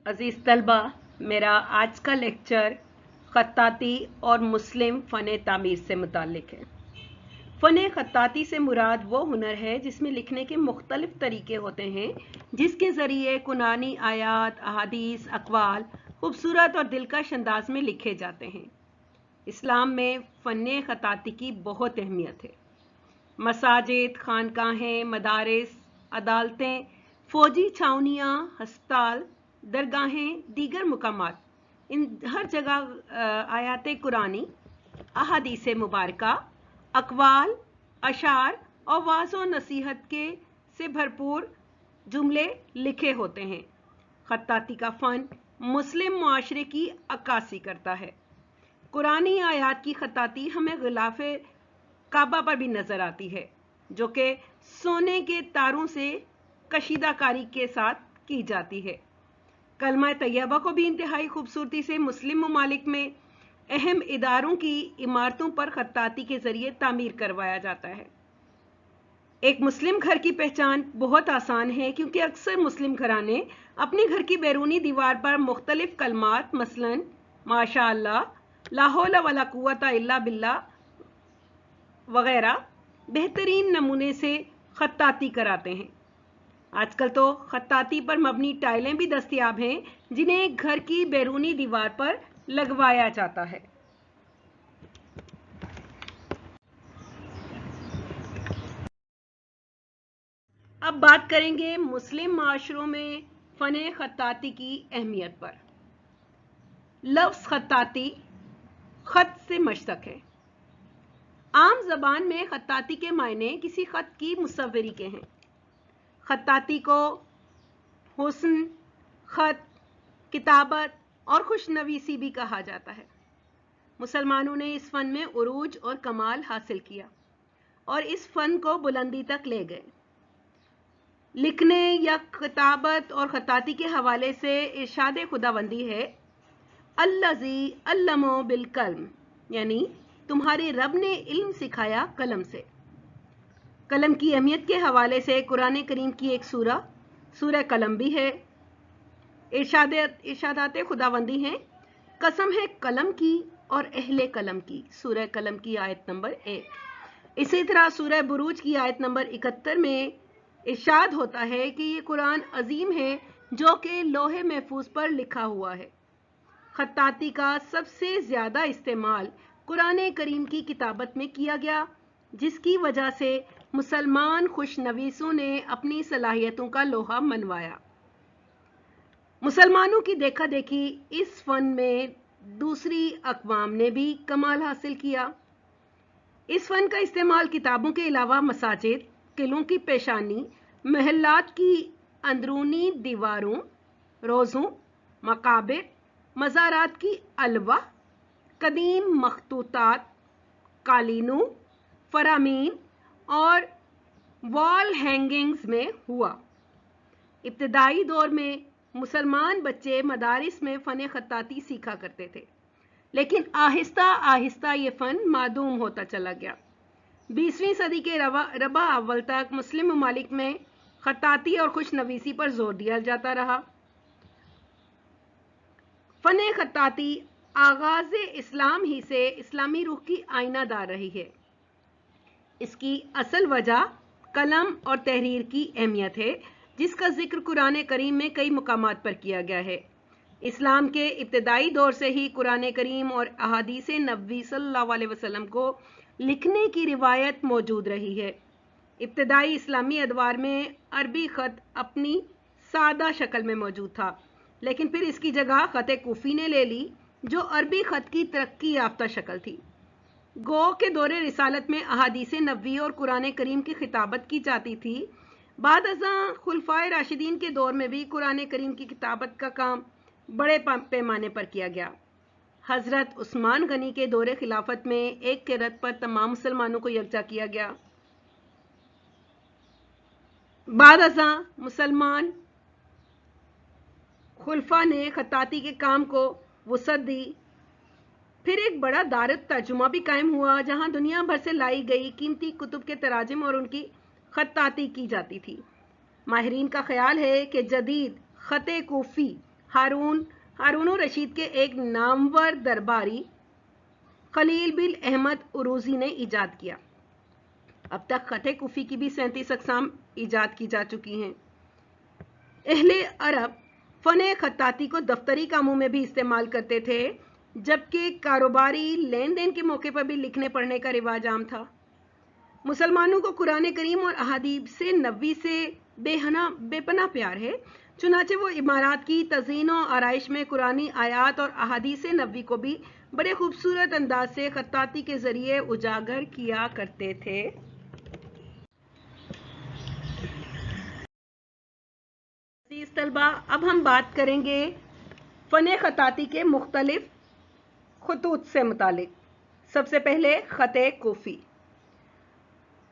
अजीज़ तलबा, मेरा आज का लेक्चर ख़त्ताती और मुस्लिम फ़न तामीर से मुताल्लिक़ है। फ़न ख़त्ताती से मुराद वो हुनर है जिसमें लिखने के मुख्तलिफ़ तरीके होते हैं, जिसके ज़रिए कुरानी आयात, अहादीस, अक़वाल खूबसूरत और दिलकश अंदाज में लिखे जाते हैं। इस्लाम में फ़न ख़त्ताती की बहुत अहमियत है। मसाजिद, खानकाहें, मदारिस, अदालतें, फ़ौजी छावनियाँ, हस्पताल, दरगाहें, दीगर मुकामात, इन हर जगह आयात कुरानी, अहादीस मुबारका, अक़वाल, अशार और वाज़ व नसीहत के से भरपूर जुमले लिखे होते हैं। ख़त्ताती का फ़न मुस्लिम मुआशरे की अक्कासी करता है। कुरानी आयात की ख़त्ताती हमें ग़िलाफ़ काबा पर भी नज़र आती है, जो कि सोने के तारों से कशीदाकारी के साथ की जाती है। कलमा तैयबा को भी इंतहाई खूबसूरती से मुस्लिम ममालिक में अहम इदारों की इमारतों पर ख़त्ताती के ज़रिए तामीर करवाया जाता है। एक मुस्लिम घर की पहचान बहुत आसान है, क्योंकि अक्सर मुस्लिम घराने अपने घर की बैरूनी दीवार पर मुख्तलिफ कलमात मसलन माशा अल्लाह, ला हौला वला कुव्वता इल्ला बिल्लाह वगैरह बेहतरीन नमूने से ख़त्ताती कराते हैं। आजकल तो ख़त्ताती पर मबनी टाइलें भी दस्तयाब हैं, जिन्हें घर की बैरूनी दीवार पर लगवाया जाता है। अब बात करेंगे मुस्लिम माशरों में फ़न ख़त्ताती की अहमियत पर। लफ्ज़ ख़त्ताती ख़त से मश्तक़ है। आम ज़बान में ख़त्ताती के मायने किसी ख़त की मुसव्वरी के हैं। ख़त्ताती को हुस्न, ख़त, किताबत और खुशनवीसी भी कहा जाता है। मुसलमानों ने इस फ़न में उरूज और कमाल हासिल किया और इस फ़न को बुलंदी तक ले गए। लिखने या किताबत और ख़त्ताती के हवाले से इरशाद खुदाबंदी है, अल्लज़ी अल्लमो बिल कलम, यानी तुम्हारे रब ने इल्म सिखाया कलम से। कलम की अहमियत के हवाले से कुरान करीम की एक सूरह कलम भी है। इरशादात खुदाबंदी हैं, कसम है कलम की और अहले कलम की, सूरह कलम की आयत नंबर 1। इसी तरह सूरह बुरूज की आयत नंबर 71 में इरशाद होता है कि ये कुरान अजीम है जो कि लोहे महफूज पर लिखा हुआ है। ख़त्ताती का सबसे ज़्यादा इस्तेमाल कुरान करीम की किताबत में किया गया, जिसकी वजह से मुसलमान खुशनवीसों ने अपनी सलाहियतों का लोहा मनवाया। मुसलमानों की देखा देखी इस फ़न में दूसरी अक़वाम ने भी कमाल हासिल किया। इस फ़न का इस्तेमाल किताबों के अलावा मसाजिद, किलों की पेशानी, महल्लात की अंदरूनी दीवारों, रोज़ों, मकाबिर, मज़ारात की अलवा, कदीम मखतूतात, कालीनों, फरामीन और वॉल हैंगिंग्स में हुआ। इब्तदाई दौर में मुसलमान बच्चे मदारिस में फ़न ख़त्ताती सीखा करते थे, लेकिन आहिस्ता आहिस्ता ये फ़न मादूम होता चला गया। 20वीं सदी के रबा अव्वल तक मुस्लिम ममालिक में ख़त्ताती और खुशनवीसी पर जोर दिया जाता रहा। फ़न ख़त्ताती आगाज़ इस्लाम ही से इस्लामी रूह की आईनादार रही है। इसकी असल वजह कलम और तहरीर की अहमियत है, जिसका जिक्र कुरान करीम में कई मुकामात पर किया गया है। इस्लाम के इब्तदाई दौर से ही कुरान करीम और अहादीस नबवी सल्लल्लाहु अलैहि वसल्लम को लिखने की रिवायत मौजूद रही है। इब्तदाई इस्लामी अदवार में अरबी ख़त अपनी सादा शक्ल में मौजूद था, लेकिन फिर इसकी जगह ख़त कूफ़ी ने ले ली, जो अरबी ख़त की तरक्की याफ्ता शक्ल थी। गो के दौरे रिसालत में अहादीस नबवी और कुरान करीम की खिताबत की जाती थी। बाद अज़ां खुलफाए राशिदीन के दौर में भी कुरान करीम की किताबत का काम बड़े पैमाने पर किया गया। हज़रत उस्मान गनी के दौरे खिलाफत में एक क़िरत पर तमाम मुसलमानों को यकजा किया गया। बाद अज़ां मुसलमान खुलफा ने ख़त्ताती के काम को वुसअत दी। फिर एक बड़ा दारुत तर्जुमा भी कायम हुआ, जहां दुनिया भर से लाई गई कीमती कुतुब के तराजिम और उनकी ख़त्ताती की जाती थी। माहिरीन का ख्याल है कि जदीद ख़त कूफ़ी हारून रशीद के एक नामवर दरबारी खलील बिन अहमद उरूजी ने इजाद किया। अब तक खते कुफी की भी 37 अक़साम इजाद की जा चुकी हैं। अहले अरब फ़ने खत्ताती को दफ्तरी कामों में भी इस्तेमाल करते थे, जबकि कारोबारी लेन देन के मौके पर भी लिखने पढ़ने का रिवाज आम था। मुसलमानों को कुरान करीम और अहादीस नबवी से बेपनाह प्यार है, चुनाचे वो इमारात की तज़ीन और आराइश में कुरानी आयात और अहादीस नबवी को भी बड़े खूबसूरत अंदाज से खत्ताती के जरिए उजागर किया करते थे। तलबा, अब हम बात करेंगे फ़ने खत्ताती के मुख्तलिफ खुतूत से मुतालिक। सबसे पहले ख़ते कूफ़ी।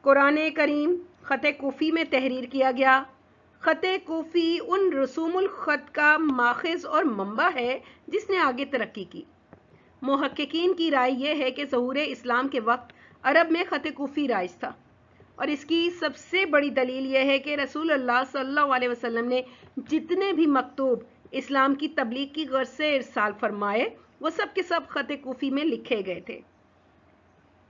कुरान करीम ख़ते कूफ़ी में तहरीर किया गया। ख़ते कूफ़ी उन रसूमुल ख़त का माखज़ और मंबा है जिसने आगे तरक्की की। मुहक्किकीन की राय यह है कि ज़हूर इस्लाम के वक्त अरब में ख़ते कूफ़ी राइज था, और इसकी सबसे बड़ी दलील यह है कि रसूल अल्लाह सल्लल्लाहु अलैहि वसल्लम ने जितने भी मकतूब इस्लाम की तबलीग की गर्ज से इरसाल फरमाए वो सब के सब ख़ते कूफ़ी में लिखे गए थे।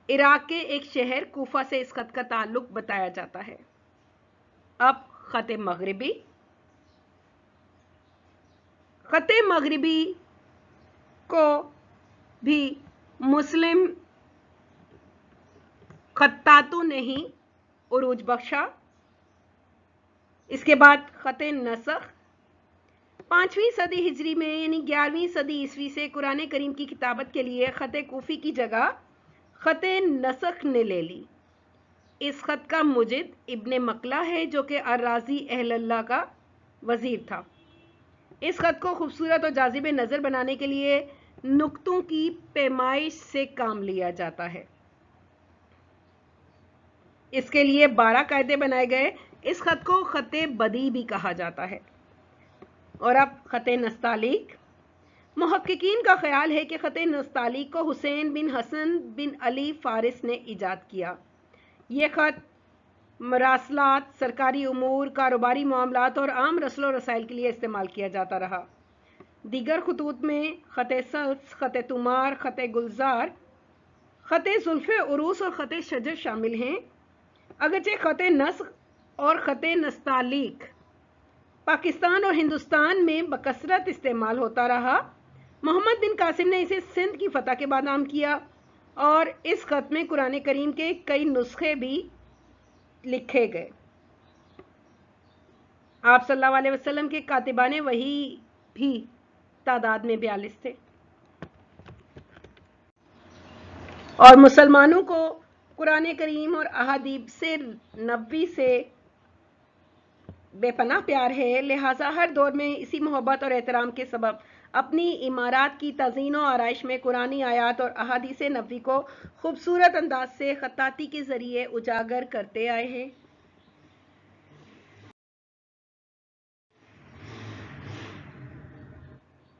इराक के एक शहर कूफा से इस ख़त का ताल्लुक बताया जाता है। अब ख़ते मग़रिबी। ख़ते मग़रिबी को भी मुस्लिम खत्तातों ने ही उरूज बख्शा। इसके बाद ख़ते नसख। 5वीं सदी हिजरी में यानी 11वीं सदी ईस्वी से कुरान करीम की किताबत के लिए ख़ते कूफ़ी की जगह ख़ते नसख ने ले ली। इस ख़त का मुजिद इब्ने मकला है, जो कि अर्राज़ी अहलल्लाह का वज़ीर था। इस ख़त को खूबसूरत और जाज़िब नज़र बनाने के लिए नुक्तों की पैमाइश से काम लिया जाता है। इसके लिए 12 कायदे बनाए गए। इस ख़त को ख़ते बदी भी कहा जाता है। और अब ख़ते नस्तालीक। मुहक्किकीन का ख्याल है कि ख़ते नस्तालीक को हुसैन बिन हसन बिन अली फ़ारिस ने इजाद किया। ये ख़त मरासलात, सरकारी उमूर, कारोबारी मामलात और आम रस्लो रसाइल के लिए इस्तेमाल किया जाता रहा। दीगर खतूत में ख़ते सल्स, ख़ते तुमार, ख़ते गुलजार, ख़ते ज़ुल्फ़े उरूस और ख़ते शजर शामिल हैं। अगरचे ख़ते नस्ख और ख़ते नस्तालीक पाकिस्तान और हिंदुस्तान में बकसरत इस्तेमाल होता रहा, मोहम्मद बिन कासिम ने इसे सिंध की फतह के बाद आम किया, और इस ख़त में कुरान करीम के कई नुस्खे भी लिखे गए। आप सल्लल्लाहु अलैहि वसल्लम के कातिबाने वही भी तादाद में 42 थे। और मुसलमानों को कुरान करीम और अहादीस नबवी से बेपनाह प्यार है, लिहाजा हर दौर में इसी मोहब्बत और एहतराम के सबब अपनी इमारात की तज़ीन और आराइश में कुरानी आयात और अहादीस नबवी को खूबसूरत अंदाज से खत्ताती के ज़रिए उजागर करते आए हैं।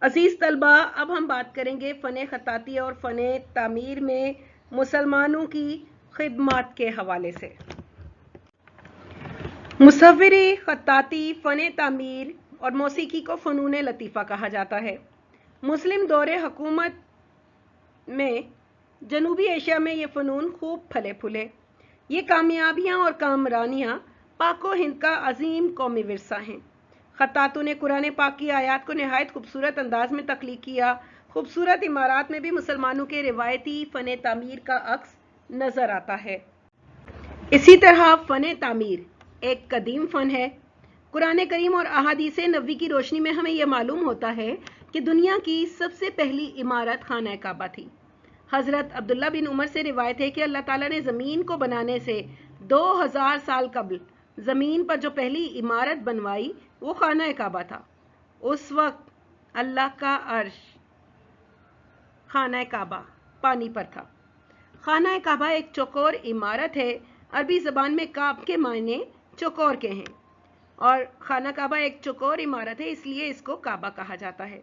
अज़ीज़ तलबा, अब हम बात करेंगे फ़ने खत्ताती और फ़ने तामीर में मुसलमानों की खिदमत के हवाले से। मुसव्विरी खत्ताती, फ़ने तामीर और मौसीकी को फ़नून लतीफ़ा कहा जाता है। मुस्लिम दौरे हुकूमत में जनूबी एशिया में ये फ़नून खूब फले फूले। ये कामयाबियाँ और कामरानियाँ पाको हिंद का अजीम कौमी विरसा हैं। खत्तातों ने कुरान पाक की आयात को नहायत खूबसूरत अंदाज में तख्लीक किया। खूबसूरत इमारात में भी मुसलमानों के रिवायती फ़ने तामीर का अक्स नज़र आता है। इसी तरह फ़ने तामीर एक कदीम फ़न है। कुरान करीम और अहादीस नबवी की रोशनी में हमें यह मालूम होता है कि दुनिया की सबसे पहली इमारत खाना काबा थी। हज़रत अब्दुल्ला बिन उमर से रिवायत है कि अल्लाह ताला ने ज़मीन को बनाने से 2000 साल कबल ज़मीन पर जो पहली इमारत बनवाई वो खाना काबा था। उस वक्त अल्लाह का अर्श खाना काबा पानी पर था। खाना काबा एक चौकोर इमारत है। अरबी ज़बान में काब के मायने चौकोर के हैं, और खाना काबा एक चौकोर इमारत है, इसलिए इसको काबा कहा जाता है।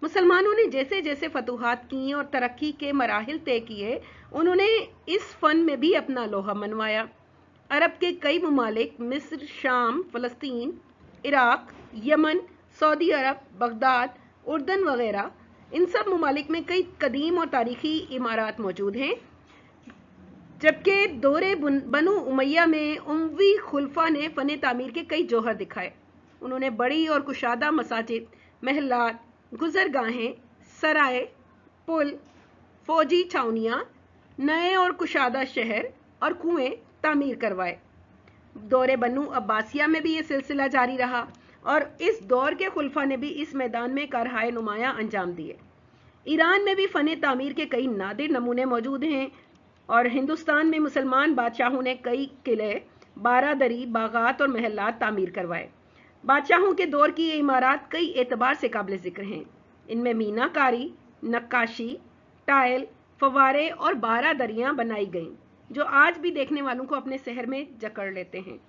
मुसलमानों ने जैसे जैसे फतूहात की और तरक्की के मराहिल तय किए, उन्होंने इस फ़न में भी अपना लोहा मनवाया। अरब के कई ममालिक मिस्र, शाम, फ़लस्तीन, इराक, यमन, सऊदी अरब, बगदाद, उर्दन वगैरह, इन सब ममालिक में कई कदीम और तारीखी इमारत मौजूद हैं, जबकि दौरे बनु उमैया में उमवी खुलफा ने फ़न तामीर के कई जौहर दिखाए। उन्होंने बड़ी और कुशादा मसाजिद, महलात, गुजरगाहें, सराय, पुल, फौजी छावनियाँ, नए और कुशादा शहर और कुएं तामीर करवाए। दौरे बनु अब्बासिया में भी ये सिलसिला जारी रहा और इस दौर के खुलफा ने भी इस मैदान में कारहाय नुमायां अंजाम दिए। ईरान में भी फ़न तामीर के कई नादिर नमूने मौजूद हैं और हिंदुस्तान में मुसलमान बादशाहों ने कई किले, बारादरी, बागात और महलात तामीर करवाए। बादशाहों के दौर की ये इमारत कई एतबार से काबिल ज़िक्र हैं। इनमें मीनाकारी, नक्काशी, टाइल, फवारे और बारादरियाँ बनाई गईं, जो आज भी देखने वालों को अपने शहर में जकड़ लेते हैं।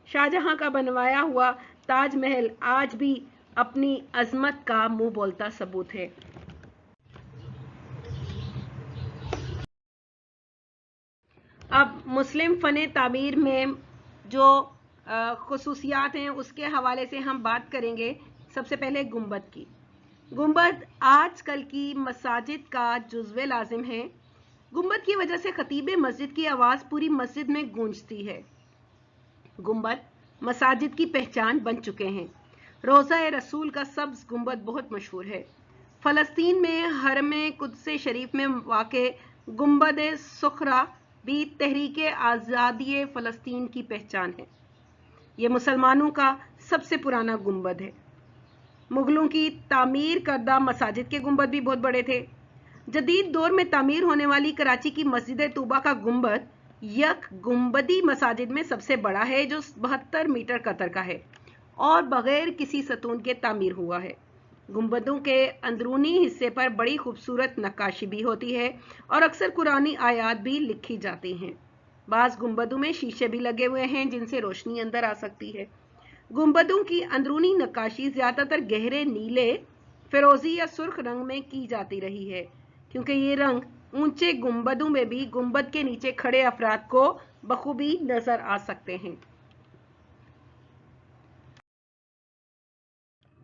शाहजहां का बनवाया हुआ ताजमहल आज भी अपनी अजमत का मुंह बोलता सबूत है। अब मुस्लिम फ़न तामीर में जो खुसूसियात हैं उसके हवाले से हम बात करेंगे। सबसे पहले गुंबद की। गुंबद आजकल की मसाजिद का जुज़्वे लाजिम है। गुंबद की वजह से खतीब मस्जिद की आवाज़ पूरी मस्जिद में गूंजती है। गुंबद मसाजिद की पहचान बन चुके हैं। रोज़ा रसूल का सब्ज़ गुंबद बहुत मशहूर है। फ़लस्तीन में हरम कुद्स शरीफ में वाक़े गुंबद सुखरा भी तहरीक आज़ादी फ़लस्तीन की पहचान है। ये मुसलमानों का सबसे पुराना गुंबद है। मुगलों की तामीर करदा मसाजिद के गुंबद भी बहुत बड़े थे। जदीद दौर में तामीर होने वाली कराची की मस्जिद तूबा का गुंबद यक गुंबदी मसाजिद में सबसे बड़ा है, जो 72 मीटर कतर का है और बगैर किसी सतून के तामीर हुआ है। गुंबदों के अंदरूनी हिस्से पर बड़ी खूबसूरत नक्काशी भी होती है और अक्सर कुरानी आयात भी लिखी जाती हैं। बाज़ गुंबदों में शीशे भी लगे हुए हैं जिनसे रोशनी अंदर आ सकती है। गुंबदों की अंदरूनी नक्काशी ज़्यादातर गहरे नीले, फिरोज़ी या सुर्ख रंग में की जाती रही है, क्योंकि ये रंग ऊंचे गुंबदों में भी गुंबद के नीचे खड़े अफराद को बखूबी नजर आ सकते हैं।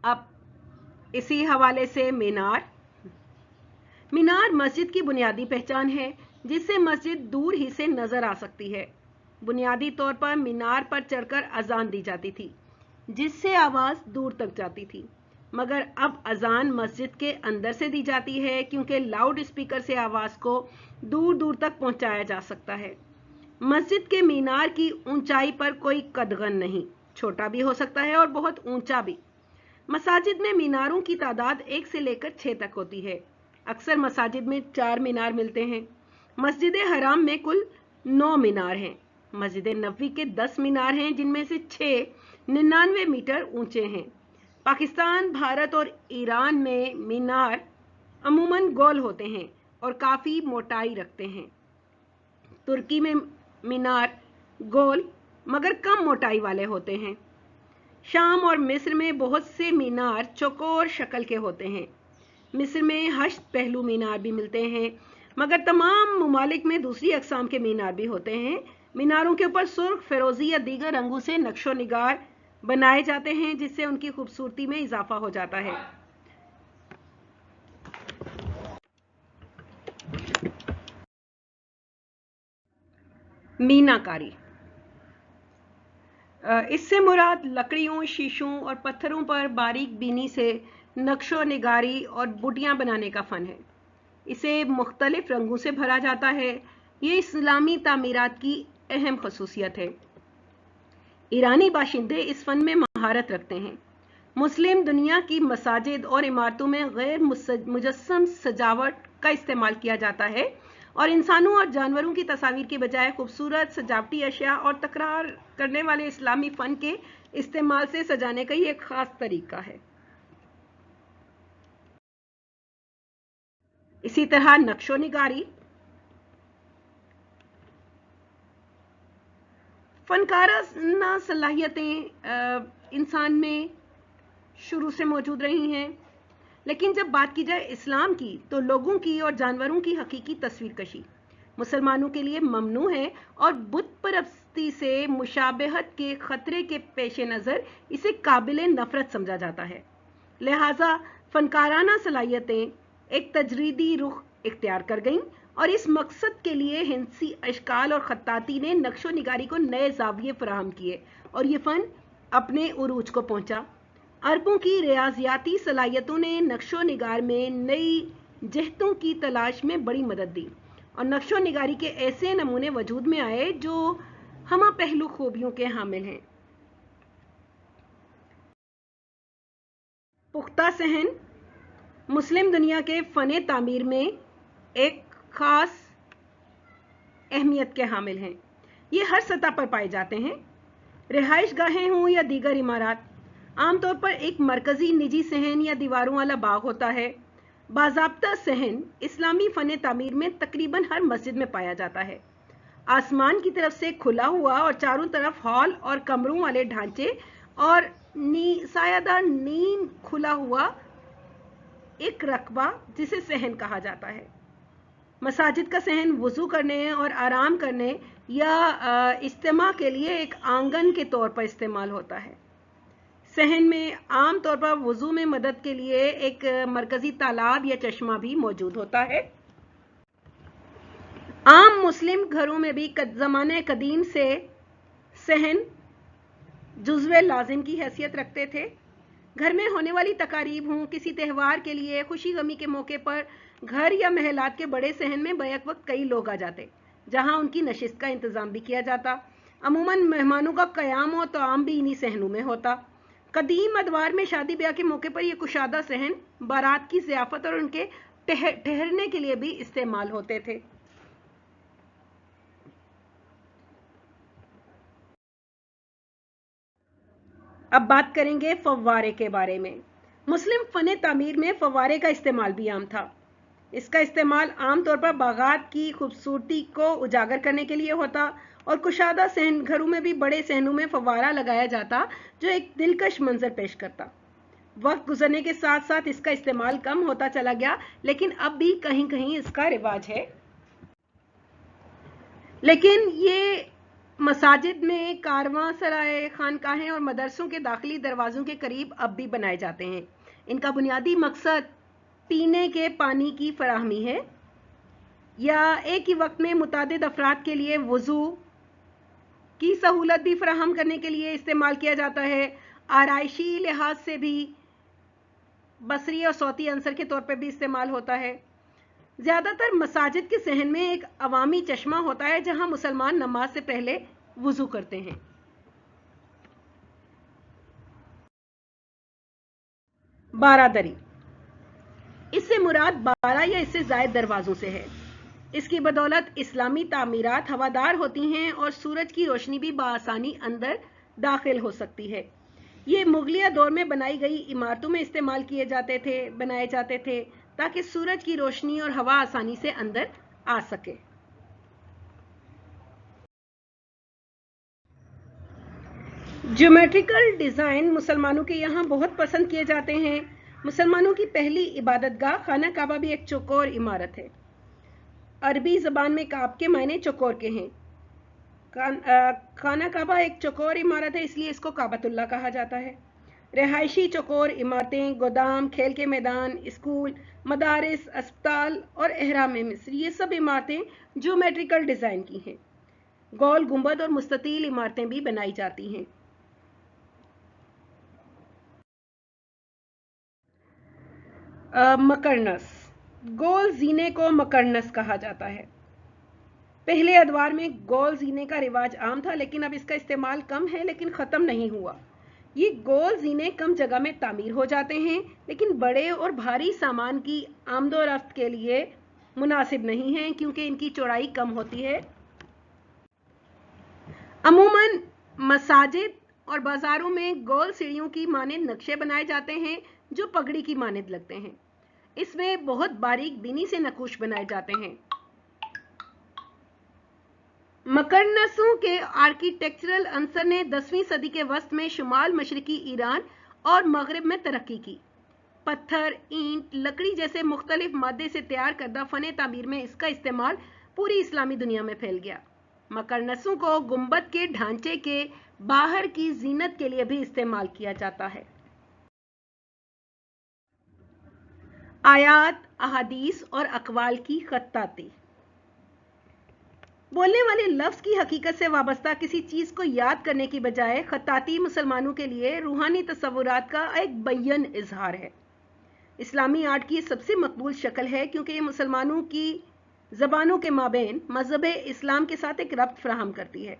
अब इसी हवाले से मीनार मस्जिद की बुनियादी पहचान है, जिससे मस्जिद दूर ही से नजर आ सकती है। बुनियादी तौर पर मीनार पर चढ़कर अजान दी जाती थी, जिससे आवाज़ दूर तक जाती थी, मगर अब अजान मस्जिद के अंदर से दी जाती है, क्योंकि लाउड स्पीकर से आवाज़ को दूर दूर तक पहुंचाया जा सकता है। मस्जिद के मीनार की ऊंचाई पर कोई कदगन नहीं, छोटा भी हो सकता है और बहुत ऊंचा भी। मसाजिद में मीनारों की तादाद 1 से लेकर 6 तक होती है। अक्सर मसाजिद में 4 मीनार मिलते हैं। मस्जिद हराम में कुल 9 मीनार हैं। मस्जिद नबवी के 10 मीनार हैं, जिनमें से 6 99 मीटर ऊंचे हैं। पाकिस्तान, भारत और ईरान में मीनार अमूमन गोल होते हैं और काफ़ी मोटाई रखते हैं। तुर्की में मीनार गोल मगर कम मोटाई वाले होते हैं। शाम और मिस्र में बहुत से मीनार चौकोर शक्ल के होते हैं। मिस्र में हश्त पहलू मीनार भी मिलते हैं, मगर तमाम ममालिक में दूसरी अक़साम के मीनार भी होते हैं। मीनारों के ऊपर सुर्ख, फिरोज़ी या दीगर रंगों से नक्शो निगार बनाए जाते हैं, जिससे उनकी खूबसूरती में इजाफा हो जाता है। मीनाकारी, इससे मुराद लकड़ियों, शीशों और पत्थरों पर बारीक बीनी से नक्शो निगारी और बुटियाँ बनाने का फ़न है। इसे मुख्तलिफ रंगों से भरा जाता है। ये इस्लामी तामीरात की अहम खसूसियत है। ईरानी बाशिंदे इस फ़न में महारत रखते हैं। मुस्लिम दुनिया की मसाजिद और इमारतों में गैर मुजस्सम सजावट का इस्तेमाल किया जाता है और इंसानों और जानवरों की तस्वीर के बजाय खूबसूरत सजावटी अशिया और तकरार करने वाले इस्लामी फ़न के इस्तेमाल से सजाने का ये एक ख़ास तरीका है। इसी तरह नक्शो निगारी फनकाराना सलाहियतें इंसान में शुरू से मौजूद रही हैं, लेकिन जब बात की जाए इस्लाम की तो लोगों की और जानवरों की हकीकी तस्वीर कशी मुसलमानों के लिए ममनू है और बुत परस्ती से मुशाबहत के खतरे के पेश नज़र इसे काबिल नफरत समझा जाता है। لہٰذا فنکارانہ صلاحیتیں ایک تجریدی رخ اختیار کر گئیں اور اس مقصد کے لیے ہندسی اشکال اور خطاطی نے نقش و نگاری کو نئے زاویے فراہم کیے اور یہ فن اپنے عروج کو پہنچا۔ عربوں کی ریاضیاتی صلاحیتوں نے نقش و نگار میں نئی جہتوں کی تلاش میں بڑی مدد دی اور نقش و نگاری کے ایسے نمونے وجود میں آئے جو ہمہ پہلو خوبیوں کے حامل ہیں۔ پختہ صحن مسلم دنیا کے فن تعمیر میں ایک خاص اہمیت کے حامل ہیں۔ یہ ہر سطح پر پائے جاتے ہیں، رہائش گاہیں ہوں یا دیگر عمارات۔ عام طور پر ایک مرکزی نجی صحن یا دیواروں والا باغ ہوتا ہے۔ باضابطہ صحن اسلامی فن تعمیر میں تقریباً ہر مسجد میں پایا جاتا ہے۔ آسمان کی طرف سے کھلا ہوا اور چاروں طرف ہال اور کمروں والے ڈھانچے اور سایہ دار نیم کھلا ہوا ایک رقبہ جسے صحن کہا جاتا ہے۔ مساجد کا صحن وضو کرنے اور آرام کرنے یا اجتماع کے لیے ایک آنگن کے طور پر استعمال ہوتا ہے۔ صحن میں عام طور پر وضو میں مدد کے لیے ایک مرکزی تالاب یا چشمہ بھی موجود ہوتا ہے۔ عام مسلم گھروں میں بھی زمانہ قدیم سے صحن جزو لازم کی حیثیت رکھتے تھے۔ گھر میں ہونے والی تقاریب ہوں، کسی تہوار کے لیے، خوشی غمی کے موقع پر گھر یا محلات کے بڑے صحن میں بیک وقت کئی لوگ آ جاتے، جہاں ان کی نشست کا انتظام بھی کیا جاتا۔ عموماً مہمانوں کا قیام و طعام بھی انہی صحنوں میں ہوتا۔ قدیم ادوار میں شادی بیاہ کے موقع پر یہ کشادہ صحن بارات کی ضیافت اور ان کے ٹھہرنے کے لیے بھی استعمال ہوتے تھے۔ اب بات کریں گے فوارے کے بارے میں۔ مسلم فن تعمیر میں فوارے کا استعمال بھی عام تھا۔ اس کا استعمال عام طور پر باغات کی خوبصورتی کو اجاگر کرنے کے لیے ہوتا اور کشادہ صحن گھروں میں بھی بڑے صحنوں میں فوارہ لگایا جاتا جو ایک دلکش منظر پیش کرتا۔ وقت گزرنے کے ساتھ ساتھ اس کا استعمال کم ہوتا چلا گیا، لیکن اب بھی کہیں کہیں اس کا رواج ہے۔ لیکن یہ مساجد میں، کارواں سرائے، خانقاہیں اور مدرسوں کے داخلی دروازوں کے قریب اب بھی بنائے جاتے ہیں۔ ان کا بنیادی مقصد پینے کے پانی کی فراہمی ہے یا ایک ہی وقت میں متعدد افراد کے لیے وضو کی سہولت بھی فراہم کرنے کے لیے استعمال کیا جاتا ہے۔ آرائشی لحاظ سے بھی بصری اور صوتی عنصر کے طور پر بھی استعمال ہوتا ہے۔ زیادہ تر مساجد کے صحن میں ایک عوامی چشمہ ہوتا ہے جہاں مسلمان نماز سے پہلے وضو کرتے ہیں۔ بارہ دری، اس سے مراد 12 یا اس سے زائد دروازوں سے ہے۔ اس کی بدولت اسلامی تعمیرات ہوادار ہوتی ہیں اور سورج کی روشنی بھی بآسانی اندر داخل ہو سکتی ہے۔ یہ مغلیہ دور میں بنائی گئی عمارتوں میں استعمال بنائے جاتے تھے تاکہ سورج کی روشنی اور ہوا آسانی سے اندر آ سکے۔ جیومیٹریکل ڈیزائن مسلمانوں کے یہاں بہت پسند کیے جاتے ہیں۔ مسلمانوں کی پہلی عبادت گاہ خانہ کعبہ بھی ایک چوکور عمارت ہے۔ عربی زبان میں کعب کے معنی چوکور کے ہیں۔ خانہ کعبہ ایک چوکور عمارت ہے، اس لیے اس کو کعبۃ اللہ کہا جاتا ہے۔ رہائشی چوکور عمارتیں، گودام، کھیل کے میدان، اسکول، مدارس، اسپتال اور اہرام مصر، یہ سب عمارتیں جیومیٹریکل ڈیزائن کی ہیں۔ گول گنبد اور مستطیل عمارتیں بھی بنائی جاتی ہیں۔ مکرنس، گول زینے کو مکرنس کہا جاتا ہے۔ پہلے ادوار میں گول زینے کا رواج عام تھا، لیکن اب اس کا استعمال کم ہے لیکن ختم نہیں ہوا۔ یہ گول زینے کم جگہ میں تعمیر ہو جاتے ہیں، لیکن بڑے اور بھاری سامان کی آمد و رفت کے لیے مناسب نہیں ہیں کیونکہ ان کی چوڑائی کم ہوتی ہے۔ عموماً مساجد اور بازاروں میں گول سیڑھیوں کی مانند نقشے بنائے جاتے ہیں جو پگڑی کی مانند لگتے ہیں۔ اس میں بہت باریک بینی سے نقوش بنائے جاتے ہیں۔ مکرنسوں کے آرکیٹیکچرل عنصر نے 10ویں صدی کے وسط میں شمال مشرقی ایران اور مغرب میں ترقی کی۔ پتھر، اینٹ، لکڑی جیسے مختلف مادے سے تیار کردہ فن تعمیر میں اس کا استعمال پوری اسلامی دنیا میں پھیل گیا۔ مکرنسوں کو گنبد کے ڈھانچے کے باہر کی زینت کے لیے بھی استعمال کیا جاتا ہے۔ आयात, अहादीस और अकवाल की खत्ताती। बोलने वाले लफ्ज़ की हकीकत से वाबस्ता किसी चीज़ को याद करने की बजाय खत्ताती मुसलमानों के लिए रूहानी तसव्वुरात का एक बय्यन इजहार है। इस्लामी आर्ट की सबसे मकबूल शक्ल है क्योंकि ये मुसलमानों की ज़बानों के माबेन मज़हब इस्लाम के साथ एक रब्त फराहम करती है।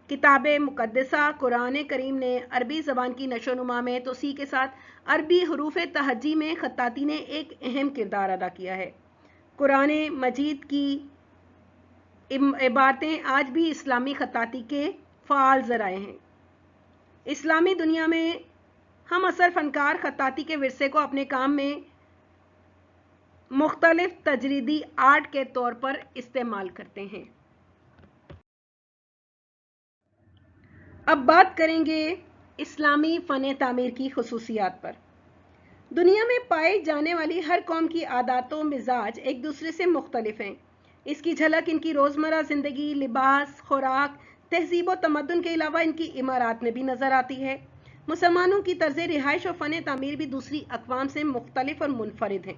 किताब मुक़द्दसा कुरान करीम ने अरबी ज़बान की नशोनुमा में तोसी के साथ अरबी हरूफ तहज्जी में खत्ताती ने एक अहम किरदार अदा किया है। कुरान मजीद की इबारतें आज भी इस्लामी खत्ताती के फ़ाल ज़राए हैं। इस्लामी दुनिया में हम असर फ़नकार खत्ताती के विरसे को अपने काम में मुख्तलिफ तजरीदी आर्ट के तौर पर इस्तेमाल करते हैं। अब बात करेंगे इस्लामी फ़न तामीर की खुसूसियात पर। दुनिया में पाई जाने वाली हर कौम की आदत व मिजाज एक दूसरे से मुख्तलिफ हैं। इसकी झलक इनकी रोज़मर्रा ज़िंदगी, लिबास, खुराक, तहजीब व तमद्दुन के अलावा इनकी इमारात में भी नज़र आती है। मुसलमानों की तर्ज़ रिहाइश और फ़न तामीर भी दूसरी अक़वाम से मुख्तलिफ और मुनफरिद हैं।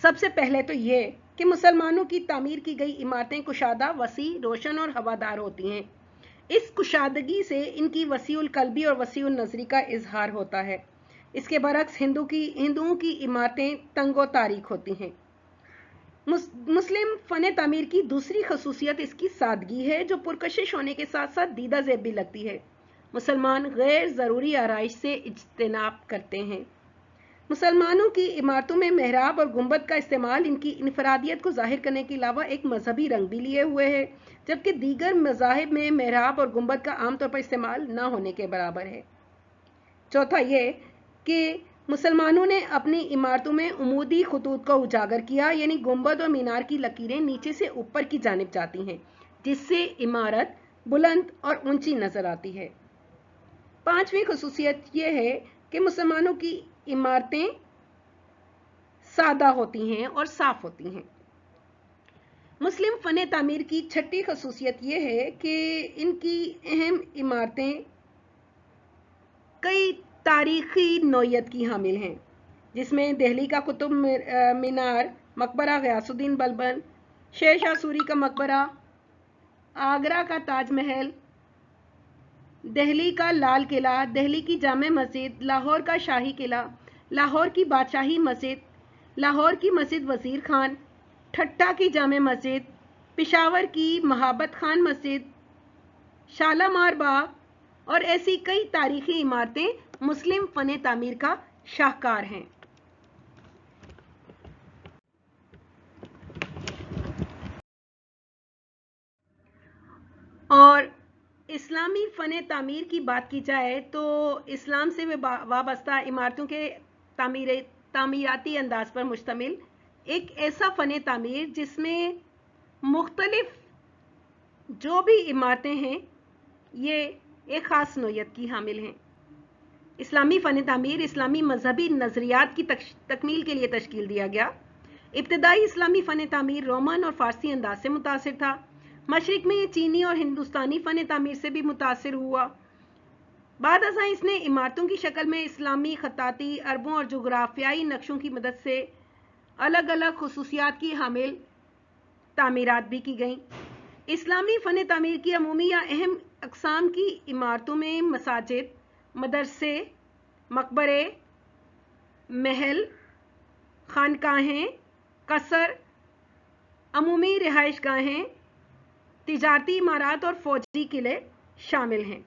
सबसे पहले तो ये कि मुसलमानों की तामीर की गई इमारतें कुशादा, वसी, रोशन और हवादार होती हैं। इस कुशादगी से इनकी वसीउल कल्बी और वसीउल नज़री का इजहार होता है। इसके बरक्स हिंदुओं की इमारतें तंगो तारीख होती हैं। मुस्लिम फ़न तामीर की दूसरी खसूसियत इसकी सादगी है, जो पुरकशिश होने के साथ साथ दीदा ज़ेब भी लगती है। मुसलमान गैर ज़रूरी आराइश से इज्तिनाब करते हैं। मुसलमानों की इमारतों में मेहराब और गुंबद का इस्तेमाल इनकी इनफरादियत को जाहिर करने के अलावा एक मजहबी रंग भी लिए हुए है, जबकि दीगर मज़ाहिब में मेहराब और गुंबद का आमतौर पर इस्तेमाल न होने के बराबर है। चौथा ये कि मुसलमानों ने अपनी इमारतों में उमूदी खतूत को उजागर किया, यानी गुंबद और मीनार की लकीरें नीचे से ऊपर की जानिब जाती हैं, जिससे इमारत बुलंद और ऊंची नजर आती है। पांचवी खसूसियत यह है कि मुसलमानों की इमारतें सादा होती हैं और साफ होती हैं। मुस्लिम फ़न तामीर की छठी खसूसियत यह है कि इनकी अहम इमारतें कई तारीखी नौयत की हामिल हैं, जिसमें दिल्ली का कुतुब मीनार, मकबरा गयासुद्दीन बलबन, शेर शाह सूरी का मकबरा, आगरा का ताजमहल, दिल्ली का लाल किला, दिल्ली की जामे मस्जिद, लाहौर का शाही किला, लाहौर की बादशाही मस्जिद, लाहौर की मस्जिद वज़ीर खान, ठट्टा की जामे मस्जिद, पेशावर की महाबत खान मस्जिद, शालामार बाग और ऐसी कई तारीखी इमारतें मुस्लिम फ़न तामीर का शाहकार हैं। और इस्लामी फ़न तामीर की बात की जाए तो इस्लाम से वाबस्ता इमारतों के तामीराती अंदाज पर मुश्तमिल एक ऐसा फ़न तामीर जिसमें मुख्तलिफ जो भी इमारतें हैं ये एक ख़ास नौयत की हामिल हैं। इस्लामी फ़न तामीर इस्लामी मजहबी नज़रियात की तकमील के लिए तश्कील दिया गया। इब्तदाई इस्लामी फ़न तामीर रोमन और फ़ारसी अंदाज से मुतासिर था। मशरिक में ये चीनी और हिंदुस्तानी फ़न तामीर से भी मुतासिर हुआ। बाद अज़ां इसने इमारतों की शक्ल में इस्लामी खत्ताती, अरबों और जोग्राफियाई नक्शों की मदद से अलग अलग खुसूसियात की हामिल तामीरात भी की गईं। इस्लामी फ़न तामीर की अमूमी या अहम अक़साम की इमारतों में मसाजिद, मदरसे, मकबरे, महल, खानकाहें, कसर, अमूमी रिहाइशगाहें, तिजारती इमारात और फौजी किले शामिल हैं।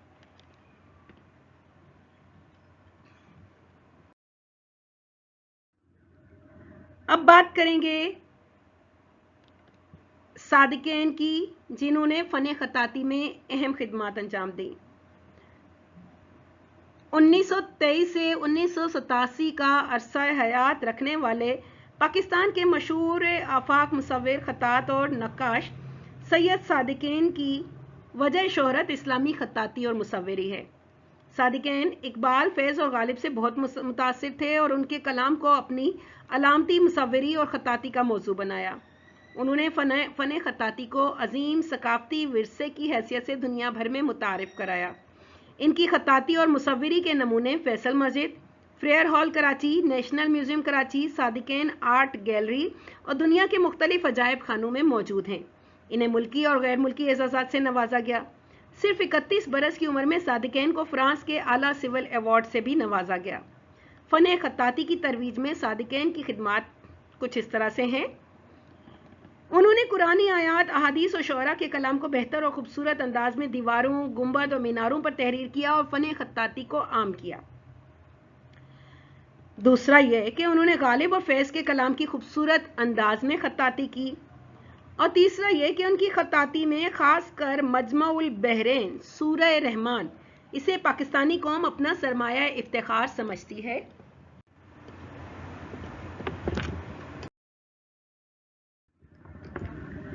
अब बात करेंगे सादिक़ीन की, जिन्होंने फ़न खत्ताती में अहम खिदमात अंजाम दी। 1923 से 1987 का अरसा हयात रखने वाले पाकिस्तान के मशहूर आफाक मुसव्विर, खत्तात और नक्काश सैयद सादिक़ीन की वजह शोहरत इस्लामी खत्ताती और मुसव्विरी है। सादिक़ीन इकबाल, फैज़ और गालिब से बहुत मुतासिर थे और उनके कलाम को अपनी अलामती मुसव्विरी और खत्ताती का मौजू बनाया। उन्होंने फ़न खत्ताती को अजीम सकाफ़ती विरसे की हैसियत से दुनिया भर में मुतारिफ कराया। इनकी खत्ताती और मुसव्विरी के नमूने Faisal Masjid, Frere hall Karachi, national museum Karachi, Sadequain art gallery اور دنیا کے مختلف عجائب خانوں میں موجود ہیں۔ انہیں ملکی اور غیر ملکی اعزازات سے نوازا گیا۔ صرف 31 برس کی عمر میں صادقین کو فرانس کے اعلیٰ سول ایوارڈ سے بھی نوازا گیا۔ فن خطاطی کی ترویج میں صادقین کی خدمات کچھ اس طرح سے ہیں۔ انہوں نے قرآنی آیات، احادیث اور شعراء کے کلام کو بہتر اور خوبصورت انداز میں دیواروں، گنبد اور میناروں پر تحریر کیا اور فن خطاطی کو عام کیا۔ دوسرا یہ کہ انہوں نے غالب اور فیض کے کلام کی خوبصورت انداز میں خطاطی کی، اور تیسرا یہ کہ ان کی خطاطی میں خاص کر مجمع البحرین، سورہ رحمان، اسے پاکستانی قوم اپنا سرمایہ افتخار سمجھتی ہے۔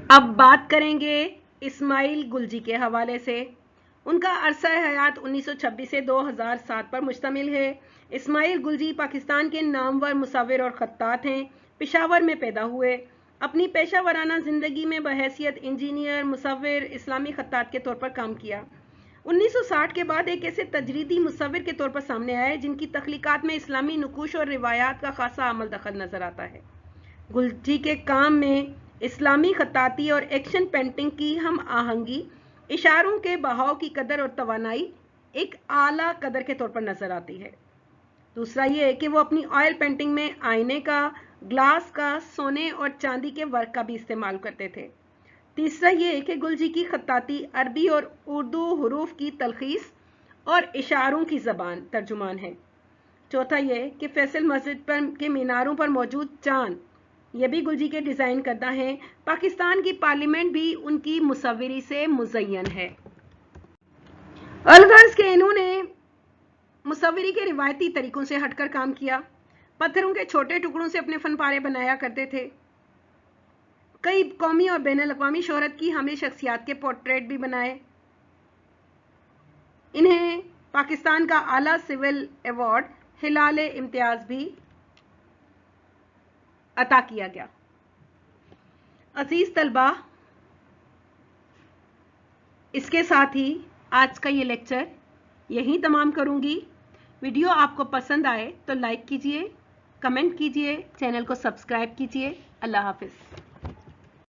اب بات کریں گے اسماعیل گلجی کے حوالے سے۔ ان کا عرصہ حیات 1926 سے 2007 پر مشتمل ہے۔ اسماعیل گلجی پاکستان کے نامور مصور اور خطاط ہیں۔ پشاور میں پیدا ہوئے۔ اپنی پیشہ ورانہ زندگی میں بحیثیت انجینئر، مصور، اسلامی خطاط کے طور پر کام کیا۔ 1960 کے بعد ایک ایسے تجریدی مصور کے طور پر سامنے آئے جن کی تخلیقات میں اسلامی نقوش اور روایات کا خاصا عمل دخل نظر آتا ہے۔ گلجی کے کام میں اسلامی خطاطی اور ایکشن پینٹنگ کی ہم آہنگی، اشاروں کے بہاؤ کی قدر اور توانائی ایک اعلیٰ قدر کے طور پر نظر آتی ہے۔ دوسرا یہ کہ وہ اپنی آئل پینٹنگ میں آئینے کا، گلاس کا، سونے اور چاندی کے ورک کا بھی استعمال کرتے تھے۔ تیسرا یہ کہ گلجی کی خطاطی عربی اور اردو حروف کی تلخیص اور اشاروں کی زبان ترجمان ہے۔ چوتھا یہ کہ فیصل مسجد کے میناروں پر موجود چاند، یہ بھی گلجی کے ڈیزائن کردہ ہیں۔ پاکستان کی پارلیمنٹ بھی ان کی مصوری سے مزین ہے۔ الغرض کہ انہوں نے مصوری کے روایتی طریقوں سے ہٹ کر کام کیا۔ پتھروں کے چھوٹے ٹکڑوں سے اپنے فن پارے بنایا کرتے تھے۔ کئی قومی اور بین الاقوامی شہرت کی حامل شخصیات کے پورٹریٹ بھی بنائے۔ انہیں پاکستان کا اعلیٰ سول ایوارڈ ہلال امتیاز بھی عطا کیا گیا۔ عزیز طلبہ، اس کے ساتھ ہی آج کا یہ لیکچر یہیں تمام کروں گی۔ ویڈیو آپ کو پسند آئے تو لائک کیجئے، کمنٹ کیجئے، چینل کو سبسکرائب کیجئے۔ اللہ حافظ۔